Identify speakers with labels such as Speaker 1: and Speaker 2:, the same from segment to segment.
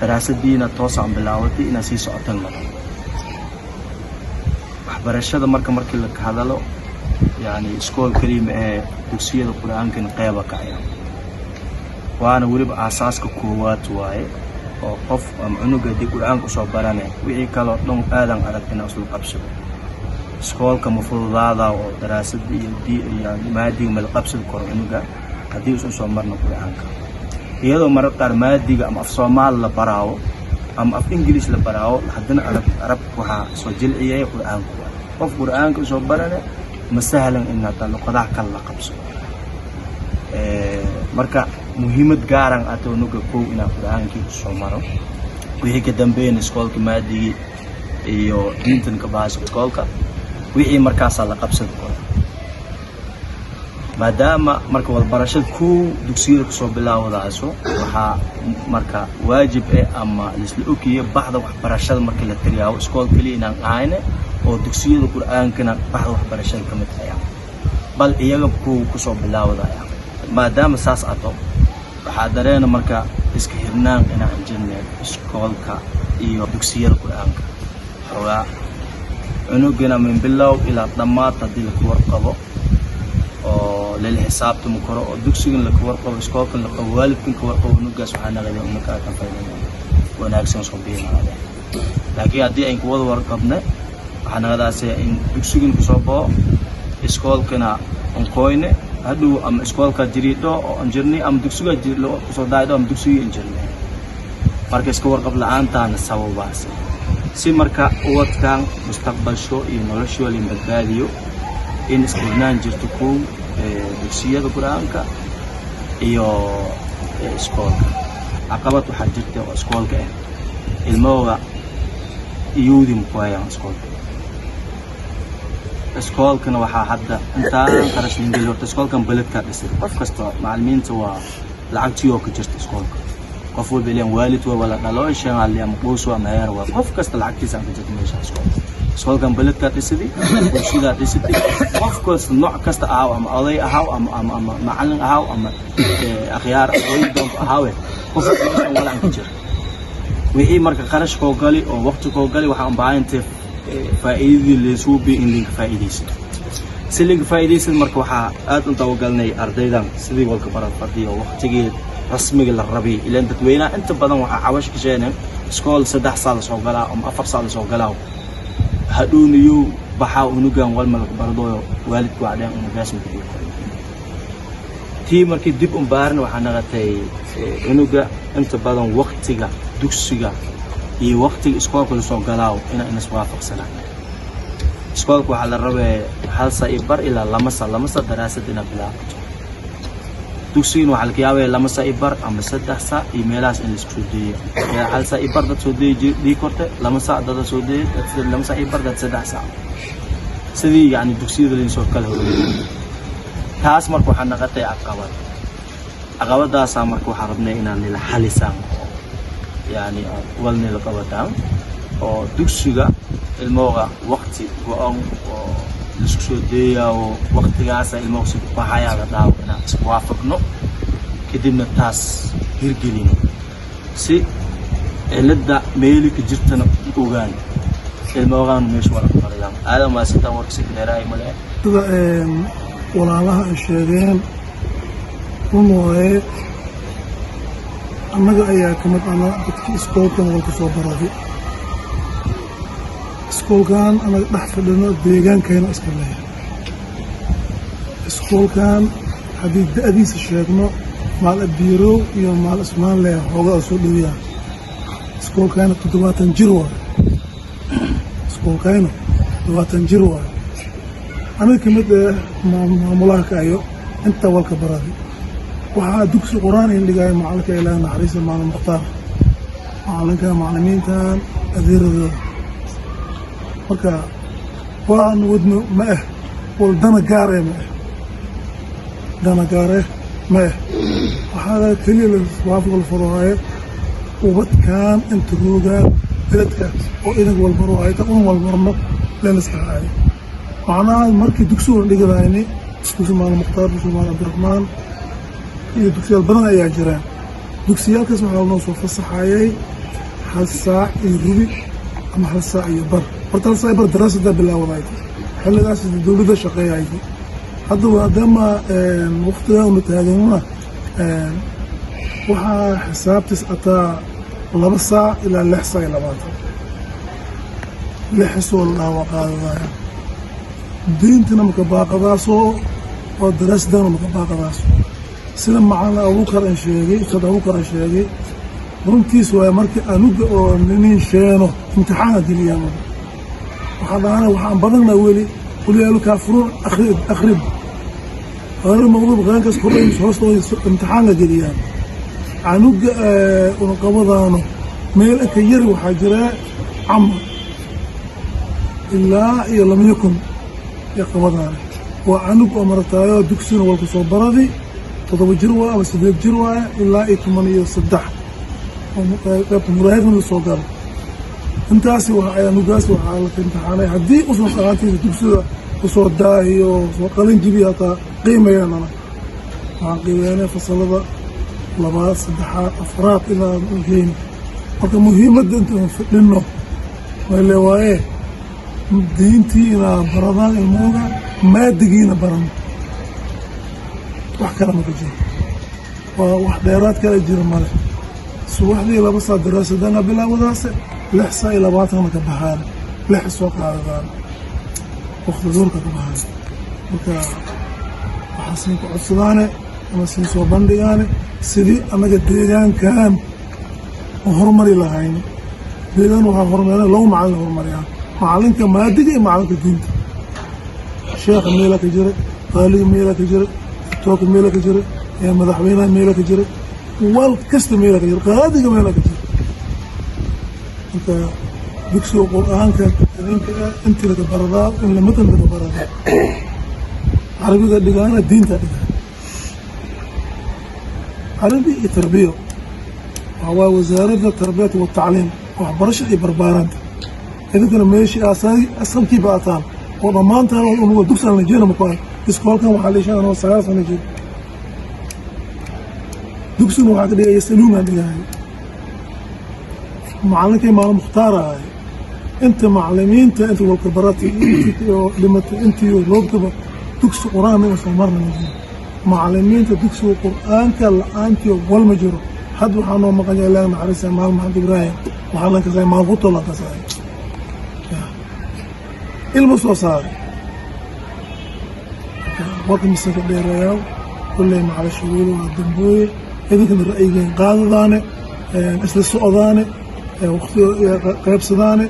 Speaker 1: daraasaddiina toos aan bilaawatay inaan sii socotan lahaa waxbarashada markii la hadalo yani iskool kaliya ee dugsiyada quraanka qeyba ka ah waana waliba aasaaska koowaad waaye oo qof ama cunuga dib quraanka soo baranay wixii kale oo dhan aadan aragtina isla qabsado iskoolka mafruudaada oo daraasadda iyo maadiga meel qabsad karo cunuga hadii uu soo marno quraanka iyadoo mararka qaar maadiga ama af Soomaali la baraawo ama af Ingiriis la baraawo hadana arab waxa soo jilciyay quraanka qof quraanka soo baranay ma sahlan in aad luqadaha kala la qabsado marka muhiimad gaaran aad unuga koow in quraanka soo maro wixii ka dambeeyay iskoolka maadiga iyo diintan ka baas iskoolka wixii markaas la qabsado maadaama marka waxbarashada ku dugsiyada ku soo bilaawdaaso waxa marka waajib ama isla okiyo baxda waxbarashada marka la tiriyo iskool kaliya inaan ahayn oo dugsiyada quraanka baxda waxbarashada ka mid ah bal iyaga ku soo bilaawdaa maadaama saas ato waxa dareena marka iska hirnaan inaan jirnay iskoolka iyo dugsiyada quraanka xogaa unugina min bilow ilaa dhamaad hadii la warqabo oo la xisaabta mukoro oo dugsiga la warqabo iskoolka la qabo waalidka ka warqabo unugaas waxa naqday unka ka faa'iideeyay wanaagsan soo biirnaa laakiin hadii ay ku wada warqabna waxa naqdaasay in dugsiga ku soo boo iskoolkana on qoyne haduu ama iskoolka jirido oo injineer ama dugsiga jirlo ku soo daaydo ama dugsiga injineer marka iska warqab la'aantaana sababaas si marka wadkan mustaqbalsho iyo nolosho la badbaadiyo in iskuulnaan jirto ku dugsiyada quraanka iyo iskoolka caqabad waxa jirta oo iskoolka ilmooga iyuudin ku hayaan iskoolkana waxa hadda intaan qarash lingelyo iskoolkan baladka dhisay qof kasta macallimiinta waa lacagtiyo ka jirta iskoolka qof walba ilaan waalid wala dhalo shaqaale ama qoys waa meher waa qof kasta lacagtiisa ka jirta meesha iskoolkan baladka dhisay bulshada dhisay qof kasta nooc kasta ama oday ama macallin ama akhyaar way doon ahaawe qof kasta wala aan jir wixii marka qarash koo gali oo waqti koo gali waxa aan baahantahay faa'iidada leesoo in link faa'iideysan si link faa'iideysan marka waxa aad u tawagalnay ardaydan sidii walka barad fadhiyo waqtigii rasmiga la rabay ilaa dadweynaha inta badan waxa cawash ka sheenay iskool 3 sano soo galaa ama 4 sano soo galaa hadhooniyo baxa unugan wal mal barado waalidku cadaan unugaas mid tii markii dib u baarna waxa naqatay unuga inta badan waqtiga dugsiga iyo waqtiga iskoolka soo galaa in iswaafaqsanaan iskoolka waxa la rabay hal saac bar ilaa lama saac daraasad ina bilaabato dugsiga waxa la yaabay lama saac bar ama 3 saac iyo meelaas in isku deeyo hal saac bar dad soo deeyay korte lama saac dad soo deeyay lama saac bar dad 3 saac sidii yani dugsiyada la soo kala horreeyay taas marka waxa naqatay caqabadaas marka waxa rabnay inaan la xalisaan يعني ولني لقبتان أو دكسوجا الموضع وقتي وأن السكسودية ووقت جالس الموسم بحياة داو أنا وافقنا كدينا تاس هرجلين سي لدا ميلك جتنا أوغان الموضع مش ولا فريام هذا ما ستامر سكدراي ملأ
Speaker 2: ولا الله الشيئين وموه annaga ayaa kamid ana dadkii iskoolkan walka soo baray iskoolkan anaga dhex fadhino deegaankeena iska leeyahay iskoolkan haddii da'diisa sheegno maal abiirow iyo maal ismaan leh hoogaa soo dhaweeyaa iskoolkayna 70 jir waaye iskoolkayna 70 jir waaye aniga kamid maamulaha ka ayo inta walka baray waxaa dugsi quraan in dhigay macallinka ilaa naxariista maalin muxtaar macallinka macallimiintan adeeradooda marka waan wadno ma wal dana gaare ma waxaa kaliya la waafaq la furaayo ubadkan inta roogaan beledka oo idag walbaro ay ta un walbarno lana saxay macnaha markii dugsiga dhigayni isku maalin muxtaar maalin abdurrahmaan iyo dugsiyal badan ayaa jiraan dugsiyalkaas waxaa loo soo fasaxayay hal saac iyo rubi ama hal saac iyo bar horta hal saac iyo bar daraasada bilaawday xilligaas dowladda shaqeeyayay hadda maadaama waqtiga uu taaganna waxaa xisaabtiis ataa 2 saac ilaa 6 saac iyo 20 lixsoo dhaawaqaadaya diintana maka baaqadaasoo oo daraasadana maka baaqadaaso sida macallin Abuukar aan sheegay Ustaad Abuukar aan sheegay runtiis waa markii anuga oo nin sheeno imtixaan geliyaan waxaan badanna weli ولي كافرون أخرب هذا الموضوع كان كسكولين هوستو امتحان جديان عنوج ونقبضانه ميل أكير وحجراء عم إلا لم يكن يقبضانه وعنوج أمرتايا دكسون والكسور بردي تضرب جروة أو سبيب جروة إلا إكمني صدح ومراهق من الصدر انتاسي وحايا نقاسي وحايا امتحاني هدي أصلا قراتي تبسوها وصوت داهي وقالين جيبي هتا قيمة يعني أنا قيمة فصلها لباس صدحات أفراد إلى الجين وكا مهمة انتو لنو واللي هو ايه دينتي إلى برادان الموقع ما دقينا بران وحكا لما تجي وحديرات كلا يجير مالك سوحدي لبسا دراسة دانا بلا وداسة لحسا إلى باطنا كبهان لحس وقع على ذلك وقت دورك كبهان وكا وحسنك عصداني أما سنسو بندقاني سيدي أما ديجان كان وهرمري لهايني ديجان وها هرمري لو معلن هرمريان معلنك ما دقي معلنك دينت شيخ ميلك جري قالي ميلك جري توك ميلك جري يا مدحوينا ميلك جري والكست ميلك جري قادق ميلك جري انت دكسو القرآن كان انت لك برضاء ولا مثل لك برضاء عربي قد لقانا الدين تلقانا عربي تربية وهو وزارة التربية والتعليم وعبرش اي برباران اذا كان ماشي اصلا كيف اتان وضمانتها انه دكسو نجينا مقال اسكول كان وحالي شان انا وصغار سنجي دكسو وحاك دي يسألون عن دي معلمك ما مختارة انت معلمين انت والكبرات لما انت لوقتها تكسو قرآن من مرنا نجي معلمين تكسو قرآن كلا انت والمجرو حد وحنا ما قال لا معرسه مال محمد ابراهيم وحنا زي ما قلت لك زي المصوصات وقت مسك ديرياو كل ما على شغل والدنبوي اذا كان الراي قادانه اسل السعودانه وقت قيب صداني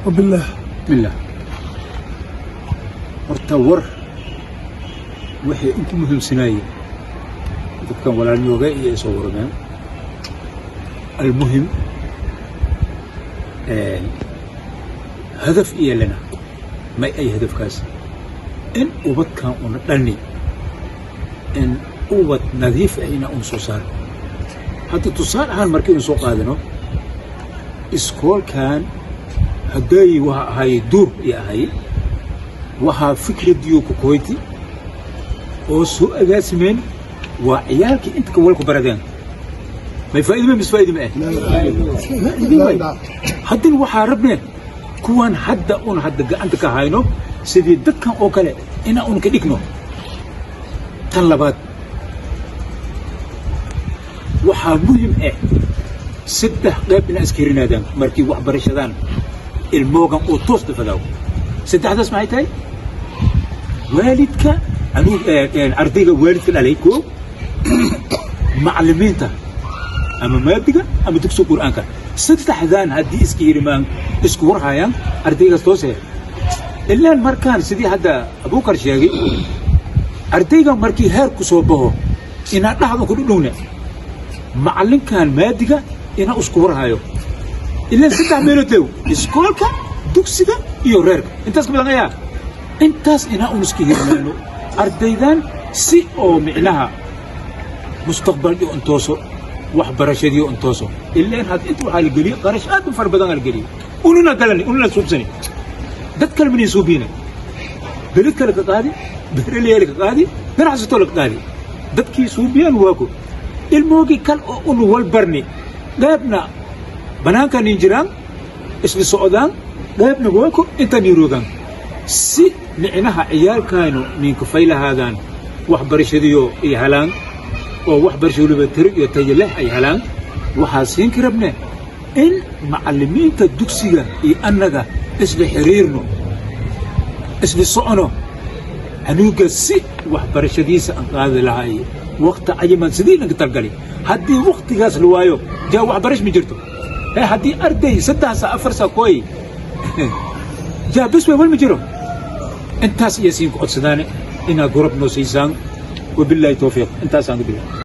Speaker 2: وبالله
Speaker 3: بالله ورتور وحي انت مهم سناية كان ولا اليوغا يصورنا المهم هدف إيه لنا ما أي هدف كاس إن أوبت كان ونطلني إن أوبت نظيف أين أنصار حتى تصار عن مركز سوق هذا نو إسكول كان هداي وهاي دور يا هاي وها فكرة ديو كويتي أو سوء جاسمين وعيالك أنت كولك بردان ما يفائد ما مش فائد ما لا حتى وها ربنا كوان حدا أون حدا أنت كهاينو سيدي دكان أو كله إنا أون كديكنو طلبات وها مهم سده قيب من أسكيرنا دام مركي وحبرشدان الموقع أو توست فداو سده هذا اسمعي تاي والدك أنو أرضيك والدك عليكو معلمين تا أما مادك أما تكسو قرآنك سده حذان هدي اسكيرمان اسكور هايان أرضيك توسه إلا المركان سدي هذا أبو كرشاقي أرضيك مركي هيركو صوبه إنا نحن كلنا معلم كان مادك إنا أسكور هايو إلا سدح ميلوتيو إسكولك دوكسيكا يوريرك إنتاس كبيرا غيا إنتاس إنا أنسكي هيرمانو أرديدان سي أو معناها مستقبل يو أنتوسو وحبرشد يو أنتوسو إلا إن هاد إنتو حال القليل قارش آدم فربدان القليل أولونا قلني أولونا سوبسني داد كلمني سوبيني بلد كالك قادي بهرلي لك قادي برعزتو لك قادي داد كي سوبيان واكو الموقي كان أولو والبرني قابنا بنان كان ينجران اسم السعودان لا يبنقوكم انت نيروغان سي معناها عيال كانوا من كفيلة هذان وحبرشديو يهلان oo wax barshadu batri iyo tayleeh ay helaan waxa siin karabne in macallimiinta dugsiga iyo annaga isla xiriirno isla socono anuga si wax barashadiisa aan qaadi lahay waqti cayiman sidii laga talgalay haddii waqtigaas la waayo jaa wax barash ma jirto haddii arday 3 saac 4 saac kooy jaa bas way wal ma jiro intaas iyo siin ku codsadaane ina gurub noo siisaan وبالله توفيق انت سان